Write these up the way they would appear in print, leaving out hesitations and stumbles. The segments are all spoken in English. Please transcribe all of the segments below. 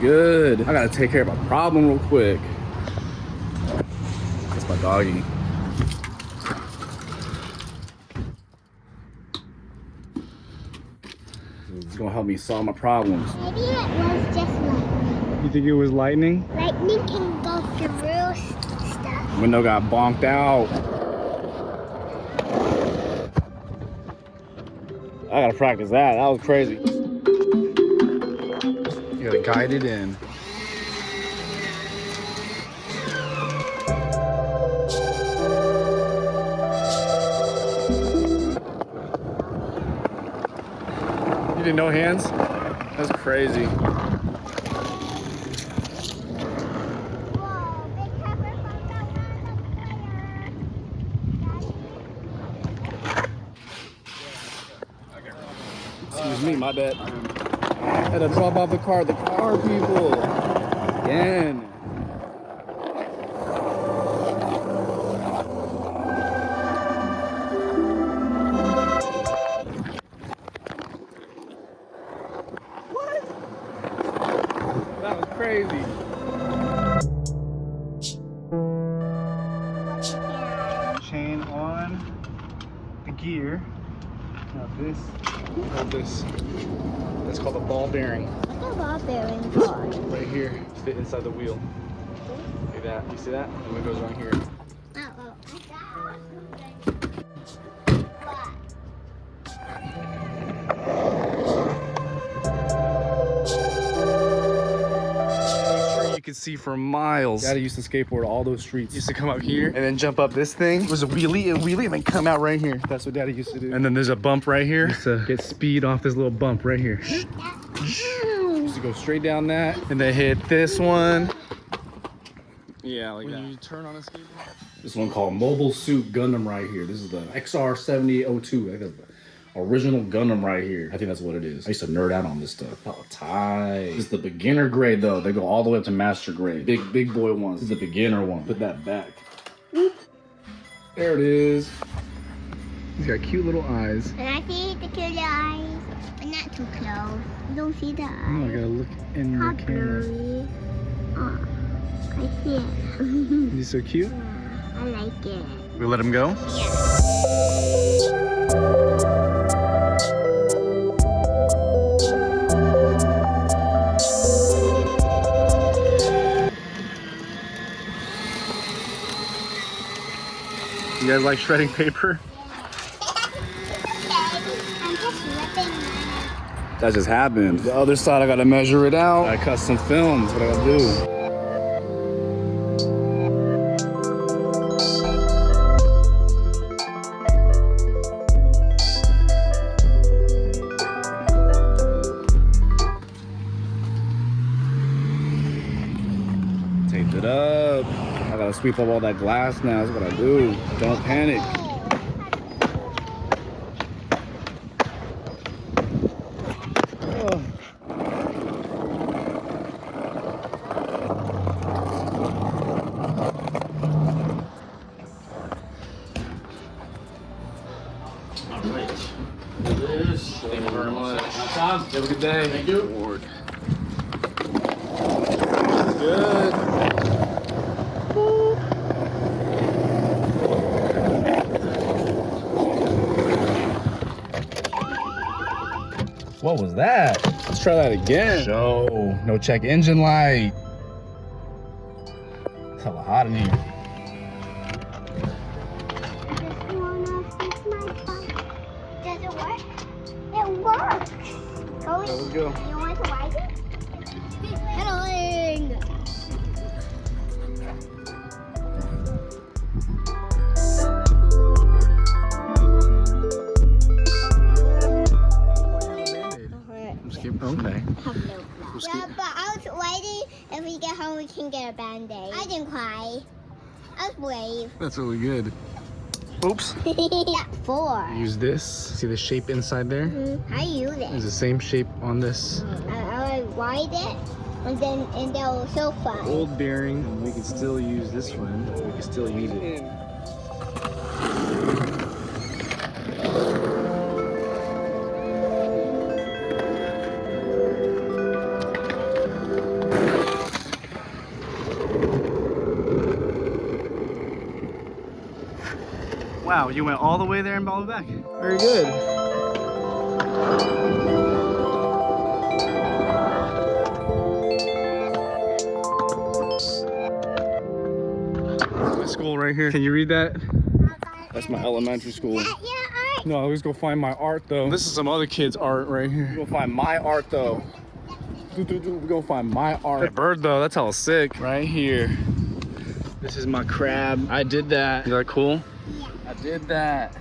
good? I gotta take care of a problem real quick. That's my doggy. It's gonna help me solve my problems. Maybe it was just lightning. You think it was lightning? Lightning can go through stuff. Window got bonked out. I gotta practice that. That was crazy. You gotta guide it in. You didn't know hands? That's crazy. Whoa, big pepper from the Excuse me, my bad. I had to drop off the car people. Again. What? That was crazy. Chain on the gear. Now this. That's called a ball bearing. What's a ball bearing for? Right here, fit inside the wheel. Look at that. You see that? The window's right here. Oh, You could see for miles. Daddy used to skateboard all those streets. Used to come up here and then jump up this thing. It was a wheelie and then come out right here. That's what Daddy used to do. And then there's a bump right here. Used to get speed off this little bump right here. Used to go straight down that and then hit this one. Yeah, like that. You turn on a skateboard. This one called Mobile Suit Gundam right here. This is the XR7002. I think that's the original Gundam right here. I think that's what it is. I used to nerd out on this stuff. Oh, tight. This is the beginner grade though. They go all the way up to master grade. Big boy ones. This is the beginner one. Put that back. There it is. He's got cute little eyes. and I see the cute eyes, but not too close. You don't see the eyes. Oh, I gotta look in How the camera. blurry. Oh, I see it. He's so cute. Yeah, I like it. We let him go? You guys like shredding paper? I'm just ripping mine. That just happened. The other side, I gotta measure it out. I cut some film. That's what I gotta do. Taped it up. I gotta sweep up all that glass now. That's what I do. Don't panic. Thank you very much. Have a good day. Thank you. Lord. Good. What was that? Let's try that again. Show. No check engine light. It's hella hot in here. Does it work? It works. Go Let's go. You want to ride it? Pedaling. Okay. Yeah, but I was waiting. If we get home, we can get a band-aid. I didn't cry. I was brave. That's really good. Oops. Yeah, 4. Use this. See the shape inside there? I use It's it. the same shape on this I ride it, and then that was so fun. old bearing. And we can still use this one. We can still use it. Wow, you went all the way there and all the way back. Very good. My school right here. Can you read that? That's my elementary school. No, let's go find my art though. This is some other kid's art right here. We're gonna find my art though. We're gonna find my art. That bird though, that's all sick. Right here. This is my crab. I did that. Is that cool? Yeah. I did that.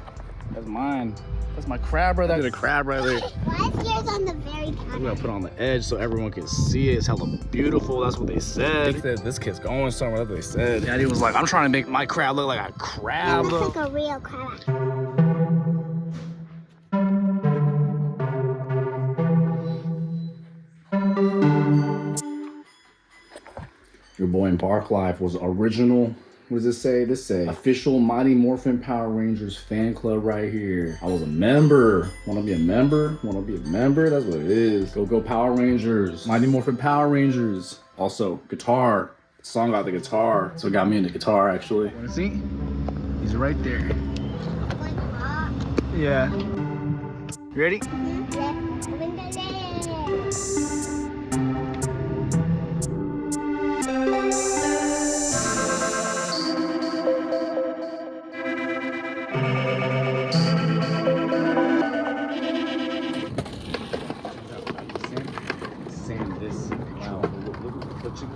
That's mine. That's my crab right there. I did a crab right there. Why is yours on the very top? I'm gonna put it on the edge so everyone can see it. It's hella beautiful. That's what they said. They said this kid's going somewhere. That's what they said. Daddy was like, I'm trying to make my crab look like a crab. It looks like a real crab. Your boy Embarklife was original. What does this say? This say official Mighty Morphin Power Rangers fan club right here. I was a member. Wanna be a member? Wanna be a member? That's what it is. Go Power Rangers. Mighty Morphin Power Rangers. Also, guitar. The song got the guitar. So it got me into guitar actually. Wanna see? He's right there. Yeah. You ready?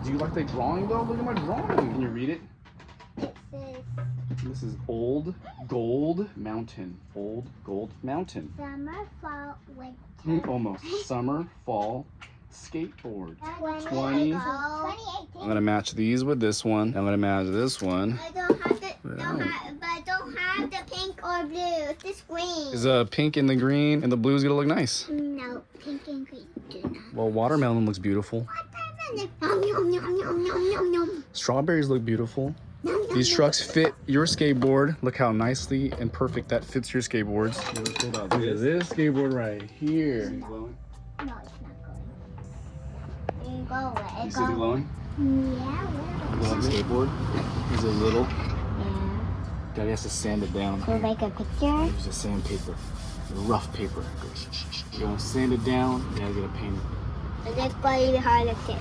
Do you like the drawing though? Look at my drawing. Can you read it? This is Old Gold Mountain. Old Gold Mountain. Summer, fall, winter. Almost. Summer, fall, skateboard. 20. I'm gonna match these with this one. I'm gonna match this one. I don't have the, but I don't have the pink or blue. It's this green. Is pink and the green and the blue's gonna look nice? No, pink and green do not. Well, watermelon looks beautiful. Strawberries look beautiful. These trucks fit your skateboard. Look how nicely and perfect that fits your skateboards. Look at this skateboard right here. No, it's not going. Go away. You see the glowing? Yeah. Glowing skateboard? Is it little? Yeah. Daddy has to sand it down. So make a picture? Use a sandpaper. Rough paper. You're gonna sand it down, you gotta get a paint. And it's going to be hard to tip.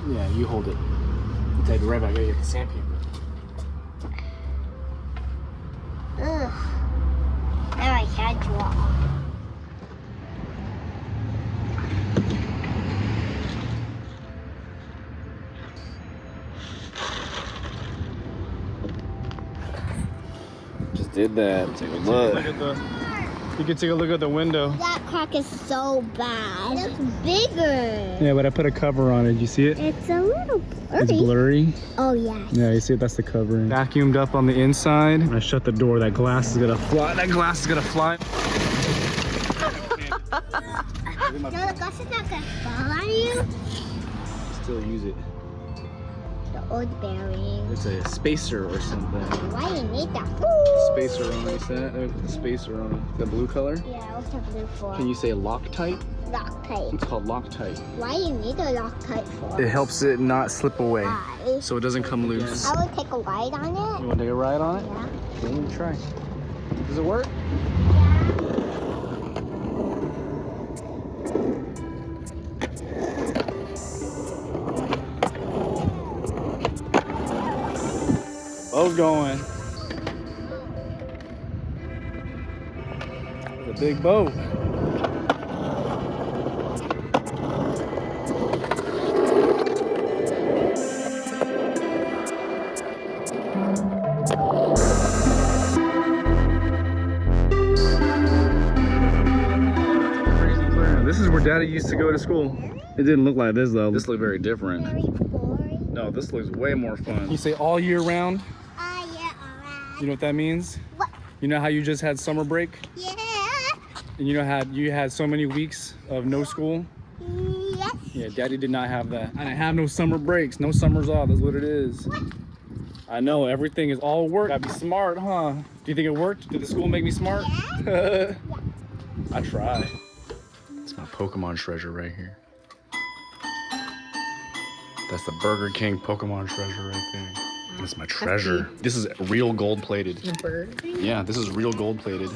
Yeah, you hold it. I'll take it right back. I gotta get the sandpaper. Ugh. Now I can't draw. Just did that. Take a look. You can take a look at the window. That crack is so bad. It looks bigger. Yeah, but I put a cover on it. Did you see it? It's a little blurry. It's blurry. Oh, yes. Yeah, you see it? That's the covering. Vacuumed up on the inside. When I shut the door, that glass is gonna fly. That glass is gonna fly. No, the glass is not going to fall on you. Still use it. The old bearing. It's a spacer or something. Why do you need that? Spacer on it. You see that? There's the spacer on it. The blue color? Yeah, what's the blue for? Can you say Loctite? Loctite. It's called Loctite. Why do you need a Loctite for? It helps it not slip away. Why? So it doesn't come loose. I would take a ride on it. You want to take a ride on it? Yeah. Okay, let me try. Does it work? Boat's going. It's a big boat. This is where Daddy used to go to school. It didn't look like this though. This looked very different. Very boring. No, this looks way more fun. You say all year round? Yeah, alright. You know what that means? What? You know how you just had summer break? Yeah. And you know how you had so many weeks of no school? Yes. Yeah, Daddy did not have that. I didn't have no summer breaks, no summers off, that's what it is. What? I know, everything is all work. Gotta be smart, huh? Do you think it worked? Did the school make me smart? Yeah. I try. It's my Pokemon treasure right here. That's the Burger King Pokemon treasure right there. This is my treasure. This is real gold plated. The bird? Yeah, this is real gold plated.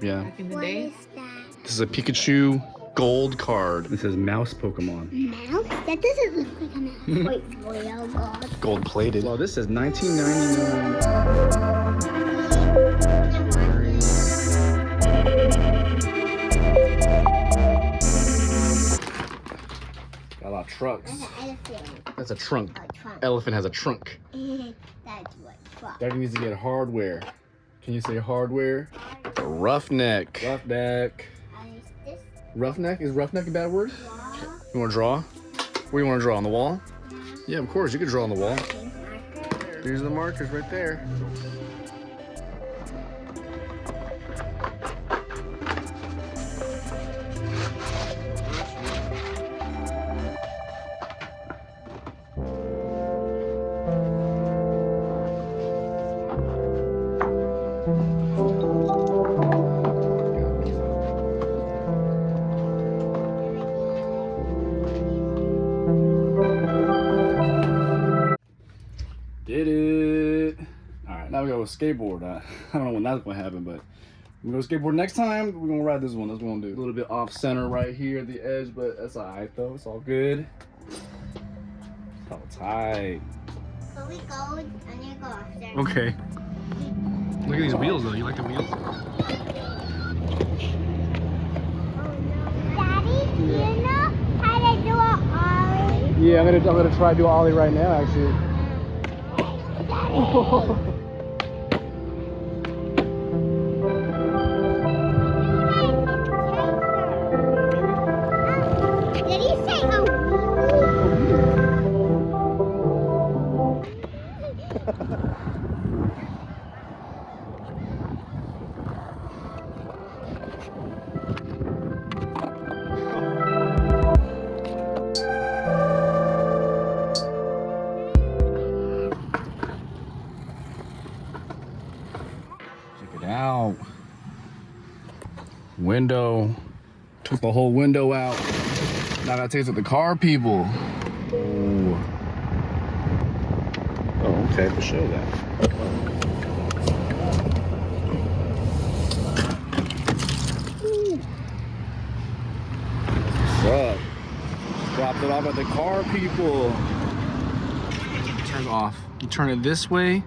Yeah. Back in the What day? is that? This is a Pikachu gold card. This is mouse Pokemon. Mouse? That doesn't look like a mouse. Wait, real gold. Gold plated. Well, this says 1999. Got a lot of trucks. That's an elephant. That's a trunk. Oh, trunk. Elephant has a trunk. That's what trunk. Daddy needs to get hardware. Can you say hardware? The roughneck. Roughneck. This Roughneck? Is roughneck a bad word? wall. You want to draw? Where you want to draw? On the wall? Yeah, of course. You can draw on the wall. Pink marker. These are the markers right there. Did it. All right, now we go with skateboard. I don't know when that's gonna happen, but we're gonna go skateboard next time. We're gonna ride this one. That's what we're gonna do. A little bit off center right here at the edge, but that's all right though. It's all good. It's all tight. So we go and you go after. Okay. Look at these wheels though. You like the wheels? Oh no. Daddy, do you know how to do an ollie? Yeah, I'm gonna try to do ollie right now actually. Did he say oh? Check it out. Window. Took the whole window out. Now I gotta take it to the car people. Oh. Oh, okay, for sure that. What's up? Dropped it off at the car people. It turns off. You turn it this way,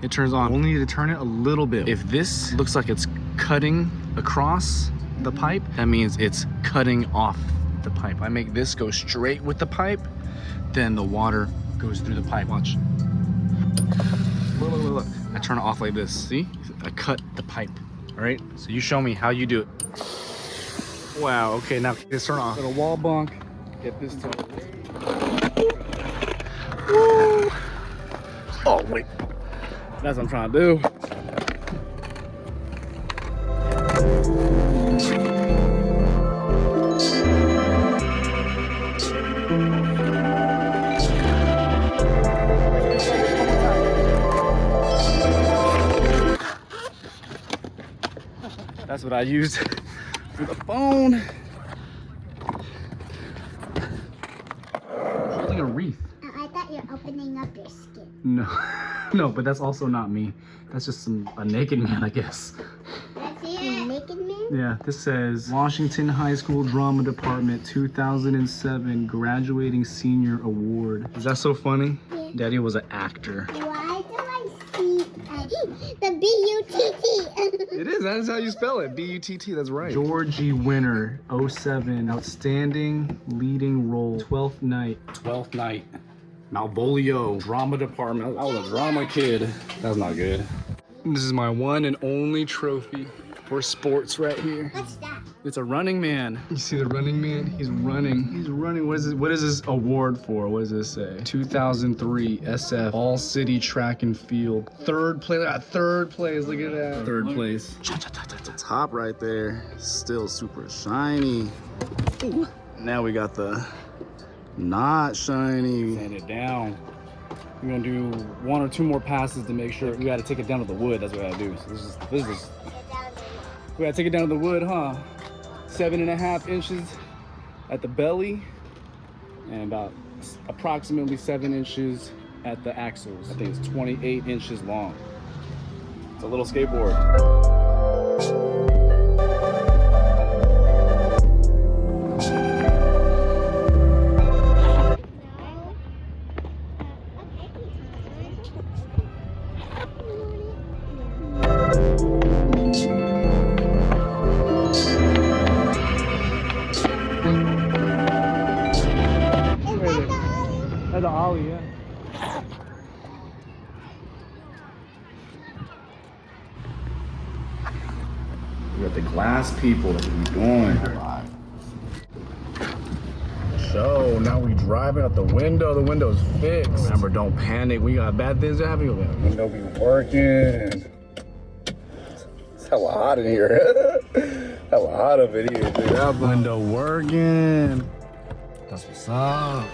it turns on. Only need to turn it a little bit. If this looks like it's cutting across the pipe, that means it's cutting off the pipe. I make this go straight with the pipe, then the water goes through the pipe. Watch. Look, look, look, look. I turn it off like this. See? I cut the pipe. All right? So you show me how you do it. Wow, okay, now let's turn off. Got a wall bunk. Get this to the Woo! Oh, wait. That's what I'm trying to do. That's what I used for the phone. Holding a wreath. I thought you're opening up your skin. No, no, but that's also not me. That's just a naked man, I guess. That's it. Naked man? Yeah, this says Washington High School Drama Department 2007 Graduating Senior Award. Is that so funny? Yeah. Daddy was an actor. Why do I see the B-U-T-T? It is, that is how you spell it. B-U-T-T, that's right. Georgie Winner, 07, Outstanding Leading Role, 12th Night. 12th Night. Malvolio, Drama Department. I was a drama kid. That's not good. This is my one and only trophy for sports right here. What's that? It's a Running Man. You see the Running Man? He's running. He's running. What is this award for? What does this say? 2003 SF All City Track and Field. Third place. Third place. Look at that. Third place. The top right there. Still super shiny. Ooh. Now we got the not shiny. Sand it down. We're gonna do one or two more passes to make sure. We gotta take it down to the wood. That's what I gotta do. So this is. We gotta take it down to the wood, huh? 7.5 inches at the belly and about approximately 7 inches at the axles. I think it's 28 inches long. It's a little skateboard. That's an ollie, yeah. We got the glass people that we doing. So now we driving out the window. The window's fixed. Remember, don't panic. We got bad things happening. The window be working. It's hella hot in here. Hella hot up in here, dude. That window working. That's what's up.